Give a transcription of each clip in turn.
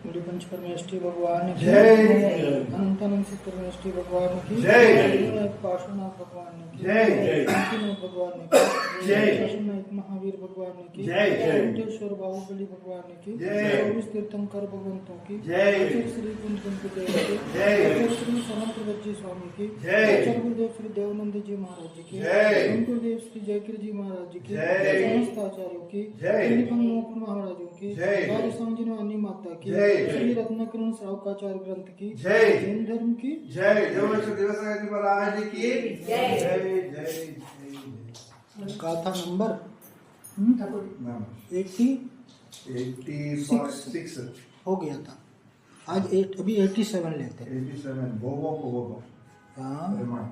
बोले पंच परमेष्ठी भगवान की जय। अनंत अनंत परमेष्ठी भगवान की जय। पार्श्वनाथ भगवान की जय। कांतिनाथ भगवान की जय। शशनाथ महावीर भगवान की जय। वेंकटेश्वर बाहुबली भगवान की जय। 24 तीर्थंकर भगवंतों की जय। आचार्य श्री कुंज देव की जय। आचार्य श्री सनत जी स्वामी की जय। आचार्य गुरुदेव श्री देवानंद जी महाराज जी की जय। गुरुदेव श्री जयकिर जी महाराज जी की जय। समस्त आचार्यों की जय। महाराजों की जय। राज समझिनो अन्य माता की जय। श्री रत्नकरण श्रावकाचार्य ग्रंथ की जय। जैन धर्म की जय। देवलक्ष्मी देवसाई महाराज की जय। जय जय। गाथा नंबर 86 हो गया था। आज अभी 87 लेते हैं। 87 भोगो भोगो हाँ। परिमाण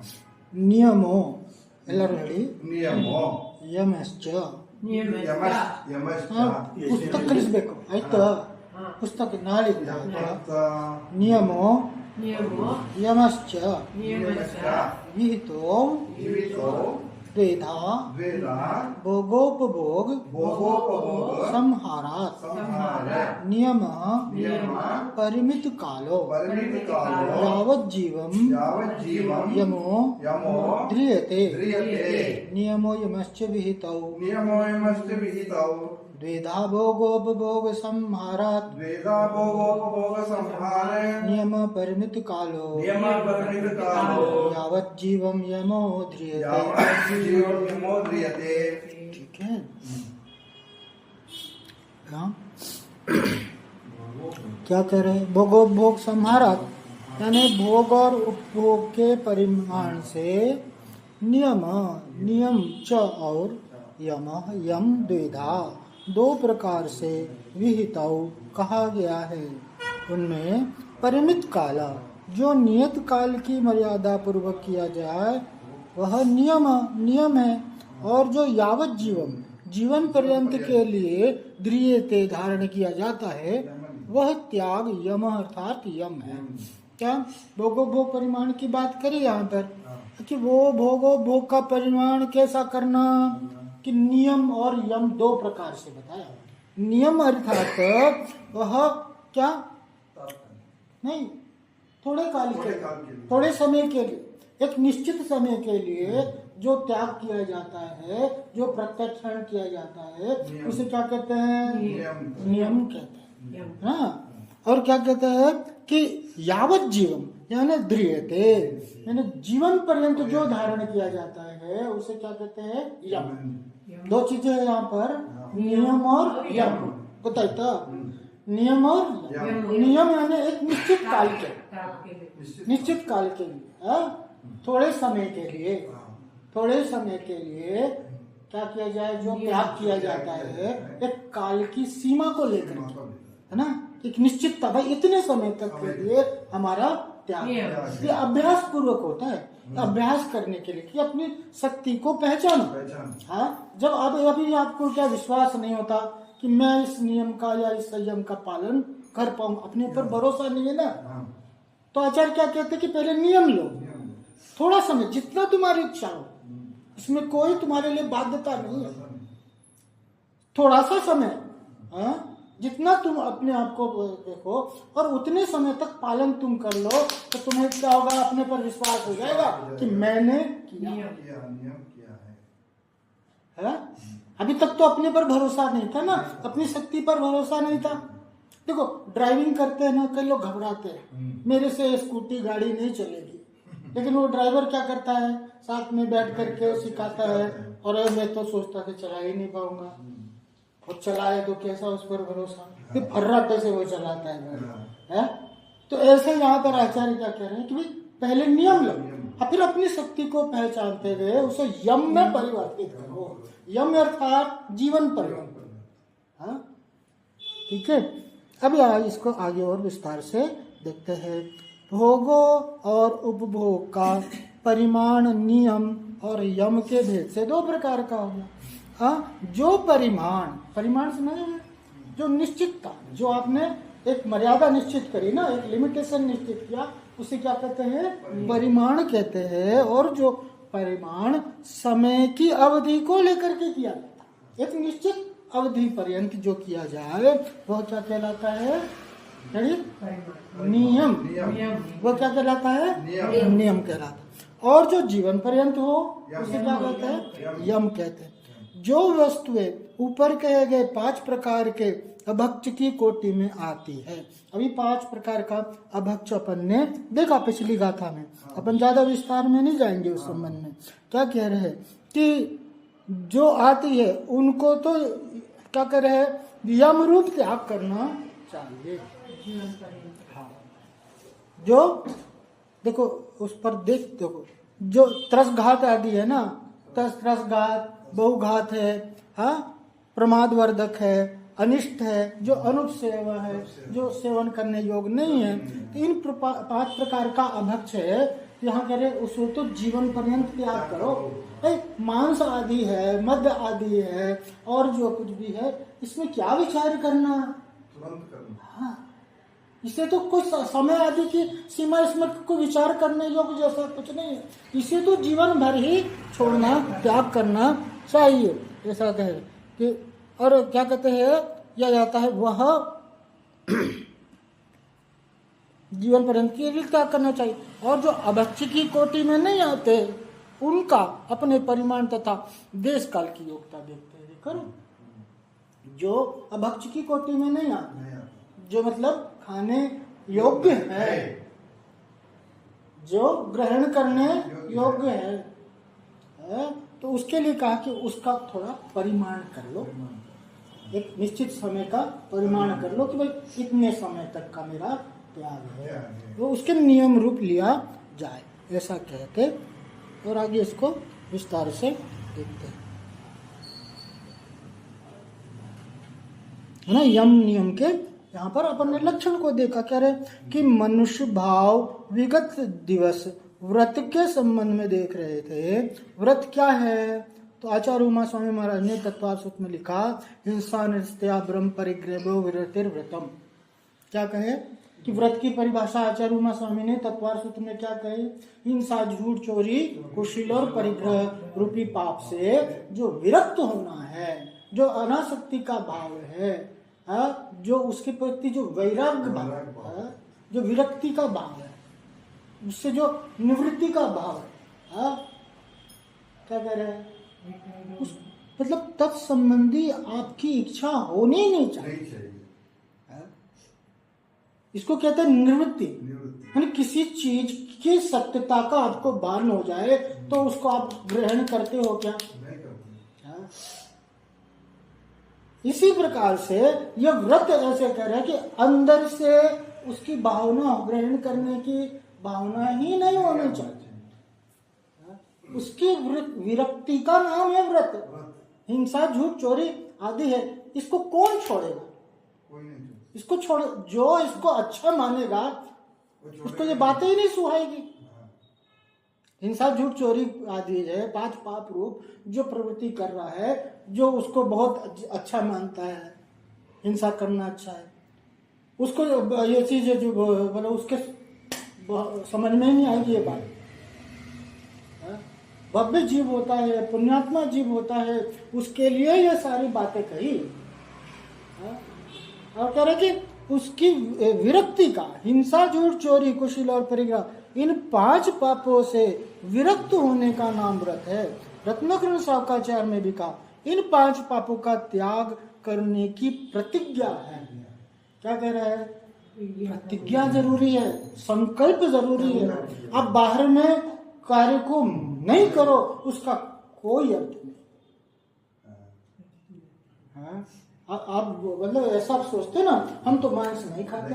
नियमो ಎಲ್ಲರೂ ಹೇಳಿ ನಿಯಮೋ ಯಮಶ್ಚ ಯಮಶ್ಚ ಪುಸ್ತಕ ಕಲಿಸ್ಬೇಕು ಆಯ್ತಾ ಪುಸ್ತಕ ನಾಳಿಂದ ನಿಯಮೋ ಯಮಶ್ಚ ವಿಹಿತೋ ಜೀವಿತೋ द्वेधा भोगोपभोग संहारात् नियम परिमित कालो यावत् जीवम यमो ध्रियते नियमो यमश्च विहितौ द्वेधा भोगोपभोग संहारात् नियम परिमित कालो यावत् जीवम यमो ध्रियते। ठीक है। हाँ? क्या कह रहे हैं? भोगोपभोग संहारात् यानी भोग और उपभोग के परिमाण से नियम च और यम द्विधा दो प्रकार से विहितौ कहा गया है। उनमें परिमित काल जो नियत काल की मर्यादा पूर्वक किया जाए वह नियम है, और जो यावत जीवन पर्यंत के लिए ध्रियते धारण किया जाता है वह त्याग यम अर्थात यम है। क्या भोगोपभोग परिमाण की बात करें यहाँ पर कि वो भोगोपभोग का परिमाण कैसा करना, कि नियम और यम दो प्रकार से बताया। नियम अर्थात वह क्या नहीं थोड़े काल के थोड़े समय के लिए एक निश्चित समय के लिए जो त्याग किया जाता है, जो प्रत्यक्षण किया जाता है उसे क्या कहते हैं? नियम कहते हैं। हाँ। और क्या कहते हैं कि यावत जीवन यानी ध्रियते यानी जीवन पर्यंत जो धारण किया जाता है उसे क्या कहते हैं? यम। दो चीजें हैं यहाँ पर, नियम और यम। बताइए तो नियम और नियम यानी एक निश्चित काल के लिए थोड़े समय के लिए क्या किया जाए, जो त्याग किया जाता है एक काल की सीमा को लेकर के, है ना, एक निश्चितता, भाई इतने समय तक के लिए हमारा त्याग। ये अभ्यास पूर्वक होता है, अभ्यास करने के लिए कि अपनी शक्ति को पहचानो। हाँ, जब अभी आपको क्या विश्वास नहीं होता कि मैं इस नियम का या इस संयम का पालन कर पाऊँ, अपने ऊपर भरोसा नहीं है ना, तो आचार्य क्या कहते हैं कि पहले नियम लो, थोड़ा समय, जितना तुम्हारी इच्छा हो, इसमें कोई तुम्हारे लिए बाध्यता नहीं है, थोड़ा सा समय, हाँ, जितना तुम अपने आप को देखो और उतने समय तक पालन तुम कर लो तो तुम्हें क्या होगा, अपने पर विश्वास हो जाएगा कि मैंने किया है। अभी तक तो अपने पर भरोसा नहीं था ना, अपनी शक्ति पर भरोसा नहीं था। देखो ड्राइविंग करते हैं ना, कई लोग घबराते हैं, मेरे से स्कूटी गाड़ी नहीं चलेगी, लेकिन वो ड्राइवर क्या करता है, साथ में बैठ करके सिखाता है, और मैं तो सोचता था चला ही नहीं पाऊंगा, और चलाए तो कैसा उस पर भरोसा, फिर फर्राटे से वो चलाता है। तो ऐसे यहाँ पर आचार्य क्या कह रहे हैं कि भाई पहले नियम लो, और फिर अपनी शक्ति को पहचानते हुए उसे यम में परिवर्तित करो। यम अर्थात जीवन पर्यंत। हाँ, ठीक है। अब इसको आगे और विस्तार से देखते हैं। भोगो और उपभोग का परिमाण नियम और यम के भेद से दो प्रकार का होगा। हाँ, जो परिमाण समझे, जो निश्चितता, जो आपने एक मर्यादा निश्चित करी ना, एक लिमिटेशन निश्चित किया, उसे क्या कहते हैं? परिमाण कहते हैं। और जो परिमाण समय की अवधि को लेकर के किया जाता है, एक निश्चित अवधि पर्यंत जो किया जाए वह क्या कहलाता है? नियम, नियम। वो क्या कहलाता है? नियम। नियम कहलाता है। और जो जीवन पर्यंत हो उसे क्या कहते हैं? यम कहते हैं। जो वस्तुएं ऊपर कहे गए 5 प्रकार के अभक्ष की कोटि में आती है। अभी 5 प्रकार का अभक्ष अपन ने देखा पिछली गाथा में, अपन ज्यादा विस्तार में नहीं जाएंगे उस संबंध में। क्या कह रहे हैं कि जो आती है उनको तो क्या कह रहे हैं? यम रूप त्याग करना चाहिए। हाँ, जो देखो उस पर देखो, जो त्रसघात आदि है ना, त्रसघात, बहुघात है, हाँ, प्रमादवर्धक है, अनिष्ट है, जो अनुपसेवा है, जो सेवन करने योग्य नहीं है, तो इन 5 प्रकार का अभक्ष है। यहाँ कह रहे उसको तो जीवन पर्यंत त्याग करो। मांस आदि है, मद्य आदि है, और जो कुछ भी है, इसमें क्या विचार करना? तुरंत करना। हाँ, इसे तो कुछ समय आदि की सीमा, इसमें कोई विचार करने योग्य जैसा कुछ नहीं है। इसे तो जीवन भर ही छोड़ना, त्याग करना चाहिए, ऐसा कहे कि। और क्या कहते हैं, यह जाता है वह जीवन पर्यंत के लिए त्याग करना चाहिए। और जो अभक्ष की कोटि में नहीं आते उनका अपने परिमाण तथा देश काल की योग्यता देखते हैं। करो जो अभक्ष की कोटि में नहीं आते, जो मतलब खाने योग्य है, जो ग्रहण करने योग्य है, तो उसके लिए कहा कि उसका थोड़ा परिमाण कर लो, एक निश्चित समय का परिमाण कर लो कि भाई इतने समय तक का मेरा त्याग है, वो उसके नियम रूप लिया जाए, ऐसा कहते। और आगे इसको विस्तार से देखते हैं, है ना। यम नियम के यहाँ पर अपन ने लक्षण को देखा। कह रहे कि मनुष्य भाव विगत दिवस व्रत के संबंध में देख रहे थे। व्रत क्या है? तो आचार्य उमा स्वामी महाराज ने तत्वार्थ सूत्र में लिखा, हिंसा निस्त्या ब्रह्म परिग्रहो विरतिर् व्रतम। क्या कहे कि व्रत की परिभाषा आचार्य उमा स्वामी ने तत्वार्थ सूत्र में क्या कही? हिंसा, झूठ, चोरी, कुशील और परिग्रह रूपी पाप से जो विरक्त होना है, जो अनासक्ति का भाव है, जो उसके प्रति जो वैराग्य भाव है, जो विरक्ति का भाव है, उससे जो निवृत्ति का भाव है, क्या कह रहे हैं? मतलब तत्संबंधी आपकी इच्छा होनी नहीं चाहिए। इसको कहते हैं निवृत्ति। यानी किसी चीज की सत्यता का आपको भान हो जाए तो उसको आप ग्रहण करते हो क्या? नहीं करते। इसी प्रकार से यह व्रत ऐसे कह रहा है कि अंदर से उसकी भावना, ग्रहण करने की भावना ही नहीं होनी चाहिए। उसकी विरक्ति का नाम है व्रत। हिंसा, झूठ, चोरी आदि है, इसको कौन छोड़ेगा? कोई नहीं। इसको छोड़, जो इसको अच्छा मानेगा उसको ये बातें ही नहीं सुहाएगी। हिंसा, झूठ, चोरी आदि है 5 पाप रूप जो प्रवृत्ति कर रहा है, जो उसको बहुत अच्छा मानता है, हिंसा करना अच्छा है, उसको ये चीज जो बोलो उसके समझ में ही नहीं आएगी ये बात। भव्य जीव होता है, पुण्यात्मा जीव होता है, उसके लिए ये सारी बातें कही। और कह रहे कि उसकी विरक्ति का, हिंसा, झूठ, चोरी, कुशील और परिग्रह, इन 5 पापों से विरक्त होने का नाम व्रत है। रत्नाकरण शाकाचार्य में भी कहा इन 5 पापों का त्याग करने की प्रतिज्ञा है। क्या कह रहा है? प्रतिज्ञा जरूरी है, संकल्प जरूरी है। आप बाहर में कार्य को नहीं करो उसका कोई अर्थ नहीं। आप मतलब ऐसा आप सोचते ना, हम तो मांस नहीं खाते,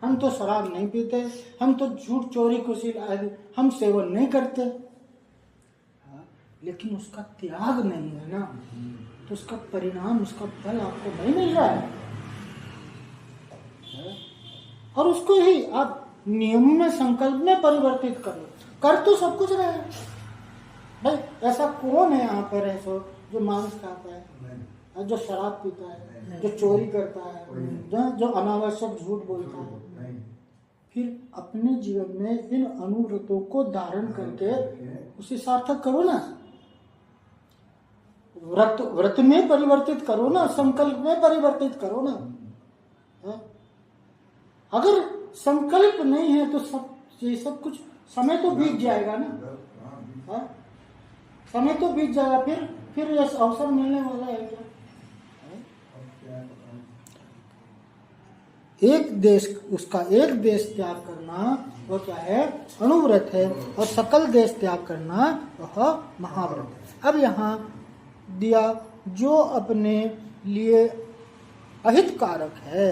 हम तो शराब नहीं पीते, हम तो झूठ, चोरी, कुशील आदि हम सेवन नहीं करते, लेकिन उसका त्याग नहीं है ना, तो उसका परिणाम, उसका फल आपको नहीं मिल रहा है। और उसको ही आप नियम में, संकल्प में परिवर्तित करो। कर तो सब कुछ रहे हैं भाई। ऐसा कौन है यहाँ पर ऐसा जो मांस खाता है, जो शराब पीता है, जो चोरी करता है, जो अनावश्यक झूठ बोलता है? फिर अपने जीवन में इन अनुव्रतों को धारण करके उसे सार्थक करो ना। व्रत में परिवर्तित करो ना, संकल्प में परिवर्तित करो ना। अगर संकल्प नहीं है तो सब ये सब कुछ समय तो बीत जाएगा ना। हाँ? समय तो बीत जाएगा, फिर ये अवसर मिलने वाला है क्या? एक देश, उसका एक देश त्याग करना वो क्या है? अनुव्रत है। और सकल देश त्याग करना वह महाव्रत है। अब यहाँ दिया जो अपने लिए अहितकारक है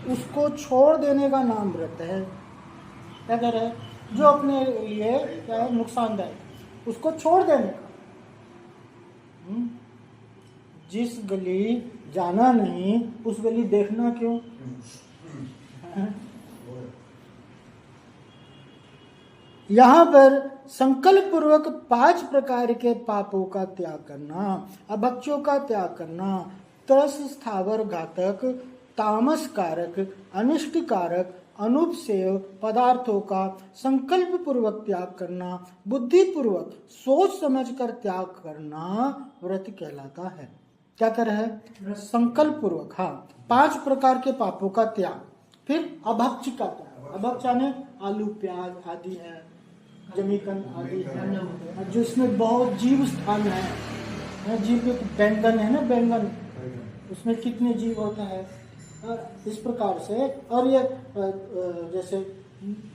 उसको छोड़ देने का नाम व्रत है। क्या कह रहे हैं? जो अपने लिए क्या है नुकसानदायक उसको छोड़ देने का। जिस गली जाना नहीं उस गली देखना क्यों? यहाँ पर संकल्प पूर्वक 5 प्रकार के पापों का त्याग करना, अभक्ष्यों का त्याग करना, त्रस स्थावर घातक, तामस कारक, अनिष्ट कारक, अनुपसेव पदार्थों का संकल्प पूर्वक त्याग करना, बुद्धि पूर्वक सोच समझकर त्याग करना व्रत कहलाता है। क्या कर रहे हैं? संकल्प पूर्वक। हाँ, 5 प्रकार के पापों का त्याग। फिर अभक्ष्य का त्याग। अभक्ष्य यानी आलू प्याज आदि है, जमीकन आदि है, जिसमें बहुत जीव स्थान है। जीव बैंगन है ना, बैंगन उसमें कितने जीव होता है इस प्रकार से। और ये जैसे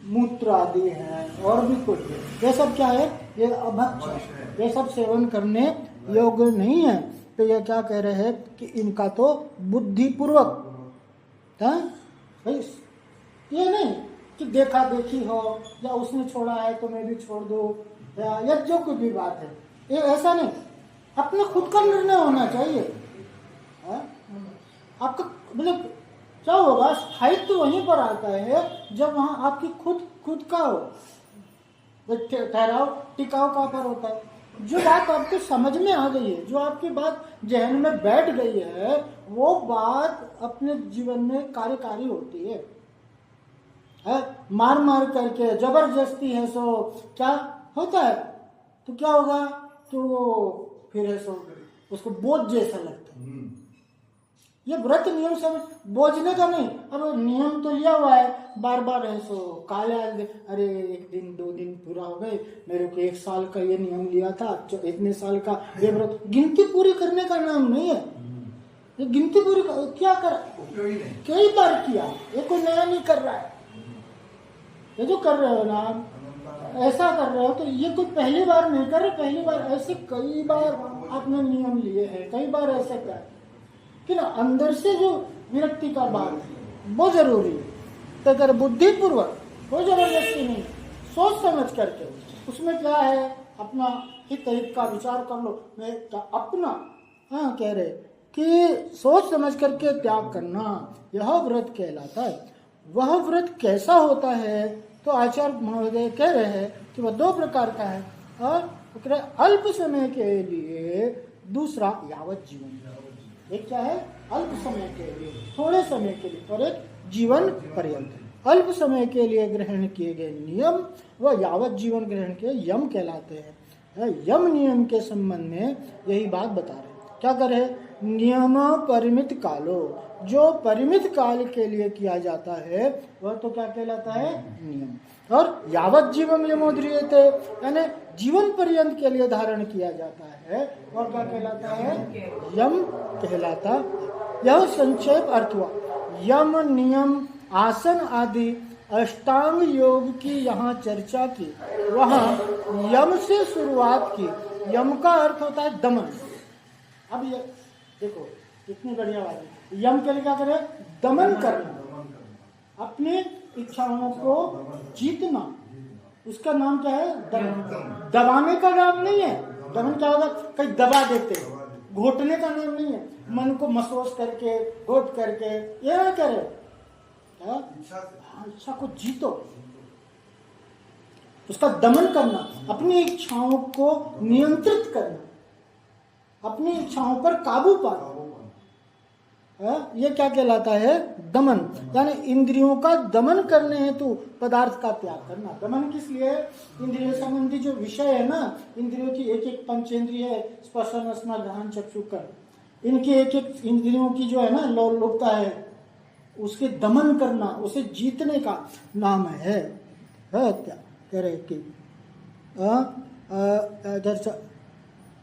मूत्र आदि है और भी कुछ, ये सब क्या है? ये अभक्ष्य, ये सब सेवन करने योग्य नहीं है। तो ये क्या कह रहे हैं कि इनका तो बुद्धि पूर्वक, ये नहीं कि देखा देखी हो या उसने छोड़ा है तो मैं भी छोड़ दूं या जो कुछ भी बात है, ये ऐसा नहीं। अपने खुद का निर्णय होना चाहिए। आपका मतलब क्या होगा? स्थायित्व तो वहीं पर आता है जब वहां आपकी खुद का हो। ठहराव टिकाव कहाँ पर होता है? जो बात आपको समझ में आ गई है, जो आपकी बात जहन में बैठ गई है, वो बात अपने जीवन में कार्यकारी होती है। मार करके जबरदस्ती है सो क्या होता है? तो क्या होगा? तो फिर है सो उसको बोझ जैसा लगता है। ये व्रत नियम से बोझने का नहीं। अब नियम तो लिया हुआ है, बार बार है सो काले अरे 1 दिन 2 दिन पूरा हो गए, मेरे को 1 साल का ये नियम लिया था, इतने साल का ये व्रत। गिनती पूरी करने का नाम नहीं है ये। गिनती पूरी क्या कर, कई बार किया, ये कोई नया नहीं कर रहा है। ये जो कर रहे हो ना, ऐसा कर रहे हो तो ये कोई पहली बार नहीं कर रहे। पहली बार ऐसे कई बार आपने नियम लिए हैं, कई बार ऐसे कर कि ना अंदर से जो विरक्ति का बात है वो जरूरी है। तो अगर बुद्धि पूर्वक, कोई जबरदस्ती नहीं, सोच समझ करके उसमें क्या है अपना हित का विचार कर लो। मैं अपना कह रहे कि सोच समझ करके त्याग करना यह व्रत कहलाता है। वह व्रत कैसा होता है? तो आचार्य महोदय कह रहे हैं कि वह 2 प्रकार का है। और अल्प समय के लिए, दूसरा यावत जीवन। एक क्या है? अल्प समय के लिए, थोड़े समय के लिए, और एक जीवन पर्यंत। अल्प समय के लिए ग्रहण किए गए नियम व यावत जीवन ग्रहण के यम कहलाते हैं। यम नियम के संबंध में यही बात बता रहे हैं। क्या कर रहे? नियम परिमित कालो, जो परिमित काल के लिए किया जाता है वह तो क्या कहलाता है? नियम। और यावत जीवन यमोद्रियते, यानी जीवन पर्यंत के लिए धारण किया जाता है और क्या कहलाता है? यम कहलाता है। यह संक्षेप अर्थ हुआ। यम नियम आसन आदि अष्टांग योग की यहाँ चर्चा की, वहाँ यम से शुरुआत की। यम का अर्थ होता है दमन। अब ये देखो कितनी बढ़िया बात है। यम के लिए क्या करे? दमन करना, अपनी इच्छाओं को जीतना। उसका नाम क्या है? दमन। दबाने का नाम नहीं है। दमन क्या होगा? कहीं दबा देते, घोटने का नाम नहीं है। मन को महसूस करके, घोट करके, ये ना करे। इच्छा को जीतो, उसका दमन करना, अपनी इच्छाओं को नियंत्रित करना, अपनी इच्छाओं पर काबू पाना, ये क्या कहलाता है? दमन। यानी इंद्रियों का दमन करने हेतु पदार्थ का त्याग करना। दमन किस लिए? इंद्रिय संबंधी जो विषय है ना, इंद्रियों की एक एक पंचेंद्रिय है, स्पर्श रसना घ्राण चक्षु कर्म, इनकी एक एक इंद्रियों की जो है ना लोलुपता है, उसके दमन करना, उसे जीतने का नाम है क्या कह रहे कि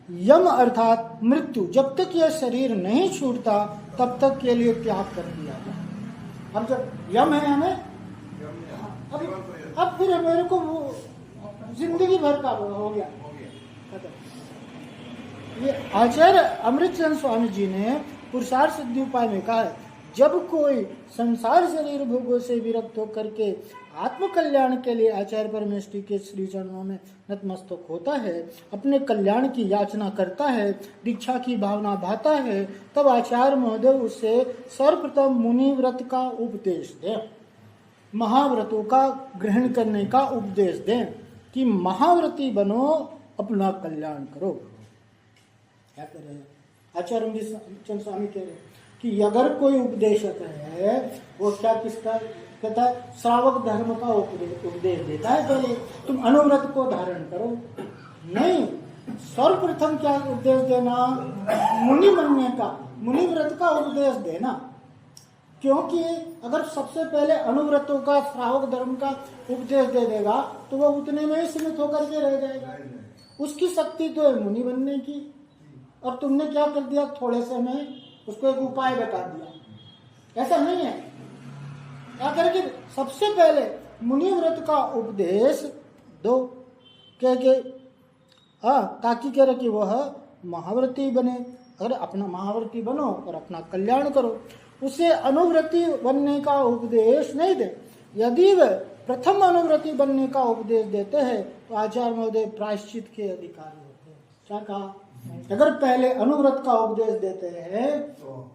यम अर्थात मृत्यु। जब तक यह शरीर नहीं छूटता तब तक के लिए त्याग कर दिया जाए। अब जब यम है हमें, अब फिर मेरे को वो जिंदगी भर का हो गया। ये आचार्य अमृतचंद स्वामी जी ने पुरुषार्थ सिद्धि उपाय में कहा है, जब कोई संसार शरीर भोगों से विरक्त होकर के आत्म कल्याण के लिए आचार्य परमेश्वरी के श्री चरणों में नतमस्तक होता है, अपने कल्याण की याचना करता है, दीक्षा की भावना भाता है, तब आचार्य महोदय उसे सर्वप्रथम मुनि व्रत का उपदेश दें, महाव्रतों का ग्रहण करने का उपदेश दें कि महाव्रती बनो, अपना कल्याण करो। क्या कह रहे हैं आचार्य अमृतचंद स्वामी? कह रहे हैं कि अगर कोई उपदेशक है वो क्या किसका कहता है, श्रावक धर्म का उपदेश देता है, पहले तुम अनुव्रत को धारण करो। नहीं, सर्वप्रथम क्या उपदेश देना? मुनि बनने का, मुनि व्रत का उपदेश देना। क्योंकि अगर सबसे पहले अनुव्रतों का, श्रावक धर्म का उपदेश दे देगा तो वह उतने में ही सीमित होकर के रह जाएगा। उसकी शक्ति तो है मुनि बनने की, और तुमने क्या कर दिया, थोड़े से में उसको एक उपाय बता दिया। ऐसा नहीं है। क्या करें? सबसे पहले मुनि व्रत का उपदेश दो, कह के ताकि कह रहे कि वह महाव्रती बने। अगर अपना महाव्रती बनो और अपना कल्याण करो, उसे अनुव्रती बनने का उपदेश नहीं दे। यदि वह प्रथम अनुव्रती बनने का उपदेश देते हैं तो आचार्य महोदय प्रायश्चित के अधिकारी होते हैं। क्या कहा? अगर पहले अनुव्रत का उपदेश देते हैं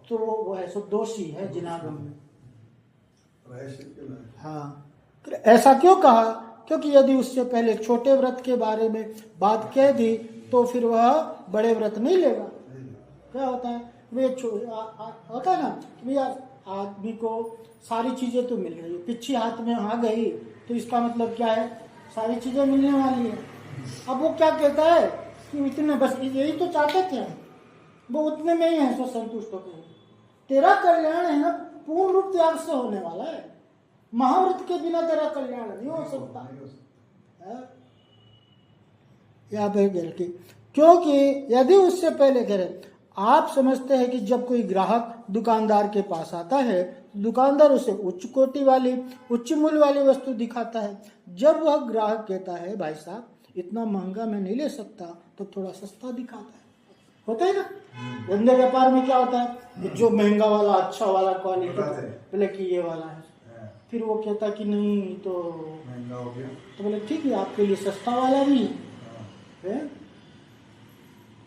तो वो ऐसा दोषी है जिनागम में। हाँ, ऐसा क्यों कहा? क्योंकि यदि उससे पहले छोटे व्रत के बारे में बात कह दी तो फिर वह बड़े व्रत नहीं लेगा। क्या होता है, होता है ना कि भैया आदमी को सारी चीजें तो मिल रही है, पिच्छी हाथ में आ गई तो इसका मतलब क्या है, सारी चीजें मिलने वाली है। अब वो क्या कहता है कि इतने बस यही तो चाहते थे, वो उतने में ही है सो संतुष्ट होते हैं। तेरा कल्याण है ना पूर्ण रूप त्याग से होने वाला है। महाव्रत के बिना तेरा कल्याण नहीं हो सकता। यहाँ पे क्योंकि यदि उससे पहले करें, आप समझते हैं कि जब कोई ग्राहक दुकानदार के पास आता है, दुकानदार उसे उच्च कोटि वाली, उच्च मूल्य वाली वस्तु दिखाता है। जब वह ग्राहक कहता है भाई साहब इतना महंगा मैं नहीं ले सकता, तो थोड़ा सस्ता दिखाता है। होता है ना, धंधे व्यापार में क्या होता है, जो महंगा वाला अच्छा वाला क्वालिटी बोले कि ये वाला है, फिर वो कहता कि नहीं तो महंगा हो गया, तो बोले ठीक है आपके लिए सस्ता वाला भी है।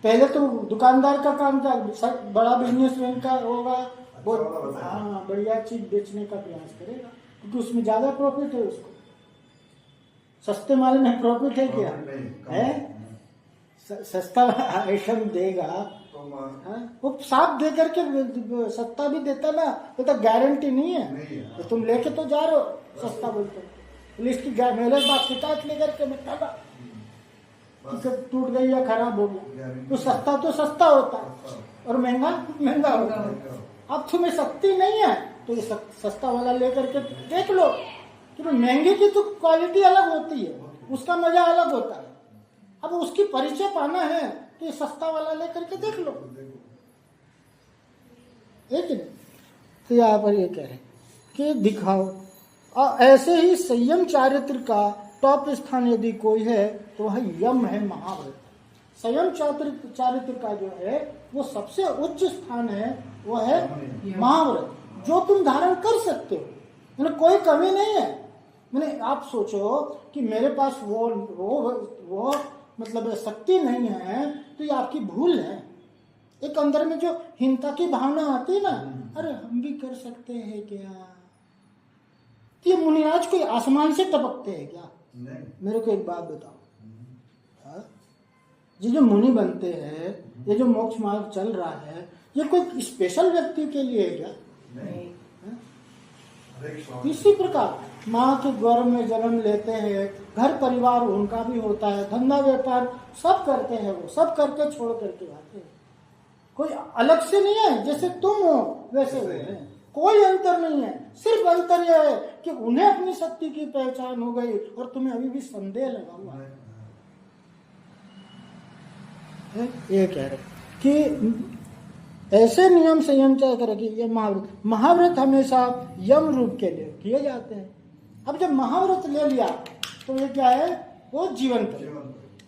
पहले तो दुकानदार का काम था, बड़ा बिजनेसमैन का होगा, बहुत हाँ बढ़िया चीज बेचने का प्रयास करेगा क्योंकि उसमें ज्यादा प्रॉफिट है। उसको सस्ते माल में प्रॉफिट है क्या है? सस्ता आइटम देगा वो साफ दे करके सस्ता भी देता ना, तो गारंटी नहीं है। तो तुम लेके तो जा रहे हो सस्ता बोलते हो, इसकी मेरे बात शिकायत लेकर के मैं कहा टूट गई या खराब हो गया, तो सस्ता होता है और महंगा महंगा होता है। अब तुम्हें शक्ति नहीं है तो ये सस्ता वाला लेकर के देख लो, तो महंगे की तो क्वालिटी अलग होती है, उसका मजा अलग होता है। अब उसकी परिचय पाना है तो ये सस्ता वाला लेकर के देख लो, एक तो यहाँ पर ये कह रहे कि दिखाओ। और ऐसे ही संयम चारित्र का टॉप स्थान यदि कोई है तो वह यम है, महाव्रत। संयम चारित्र का जो है वो सबसे उच्च स्थान है, वो है महाव्रत, जो तुम धारण कर सकते हो, मतलब कोई कमी नहीं है। मैंने आप सोचो कि मेरे पास वो मतलब शक्ति नहीं है तो ये आपकी भूल है। एक अंदर में जो हीनता की भावना आती है ना, अरे हम भी कर सकते हैं क्या? ये मुनिराज कोई आसमान से टपकते हैं क्या? नहीं। मेरे को एक बात बताओ, ये जो मुनि बनते हैं, ये जो मोक्ष मार्ग चल रहा है, ये कोई स्पेशल व्यक्ति के लिए है क्या? नहीं। इसी प्रकार माँ के गर्भ में जन्म लेते हैं, घर परिवार उनका भी होता है, धंधा व्यापार सब करते हैं, वो सब करके छोड़ करके आते हैं। कोई अलग से नहीं है, जैसे तुम हो वैसे वो है। कोई अंतर नहीं है, सिर्फ अंतर यह है कि उन्हें अपनी शक्ति की पहचान हो गई और तुम्हें अभी भी संदेह लगा हुआ है। ये कह रहे कि ऐसे नियम संयम चाहे करे कि ये महाव्रत हमेशा यम रूप के लिए किए जाते हैं। अब जब महाव्रत ले लिया तो ये क्या है, वो जीवन पर,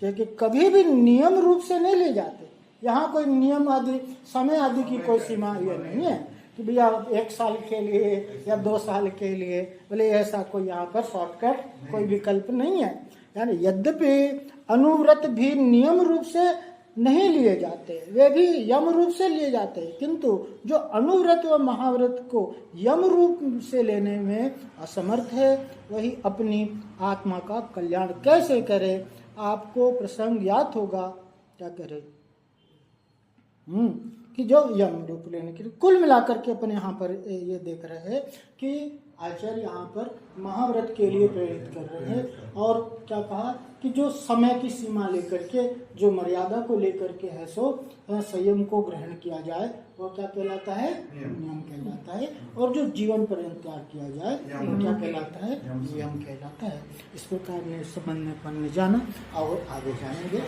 क्योंकि कभी भी नियम रूप से नहीं ले जाते। यहाँ कोई नियम आदि समय आदि की कोई सीमा ये नहीं है कि भैया 1 साल के लिए या 2 साल के लिए, बोले ऐसा कोई यहाँ पर शॉर्टकट कोई विकल्प नहीं है। यानी यद्यपि अनुव्रत भी नियम रूप से नहीं लिए जाते, वे भी यम रूप से लिए जाते हैं, किंतु जो अनुव्रत व महाव्रत को यम रूप से लेने में असमर्थ है वही अपनी आत्मा का कल्याण कैसे करे। आपको प्रसंग याद होगा, क्या करे कि जो यम रूप लेने के लिए कुल मिलाकर के अपन यहाँ पर ये देख रहे हैं कि आचार्य यहाँ पर महाव्रत के लिए प्रेरित कर रहे हैं। और क्या कहा कि जो समय की सीमा लेकर के, जो मर्यादा को लेकर के है सो संयम को ग्रहण किया जाए, वो क्या कहलाता है, नियम कहलाता है। और जो जीवन पर्यंत त्याग किया जाए वो क्या कहलाता है, नियम कहलाता है। इस प्रकार ने संबंध में अपन ने जाना और आगे जानेंगे।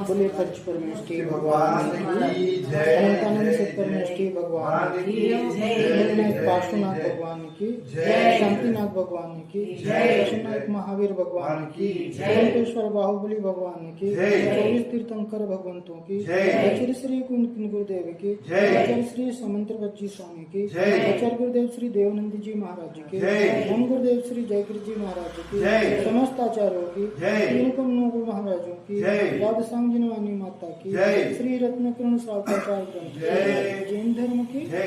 बोले पंच परमेष्ठी भगवान की जय, अनंतानंद सत्परमेष्ठी भगवान की जय, पार्श्वनाथ भगवान की जय, शांतिनाथ भगवान की जय, दक्षिणायक महावीर भगवान की जय, वेंकटेश्वर बाहुबली भगवान की जय, 24 तीर्थंकर भगवंतों की जय, आचार्य श्री कुंद गुरुदेव की जय, आचार्य श्री समंत्र बच्ची स्वामी की जय, आचार्य गुरुदेव श्री देवानंद जी महाराज की जय, धन गुरुदेव श्री जयकृ जी महाराज की जय, समस्त आचार्यों की जय, महाराजों की जय, जिनवानी माता की जय, श्री रत्न कर्ण सावकाचार्य ग्रंथ जय, जैन धर्म की जय,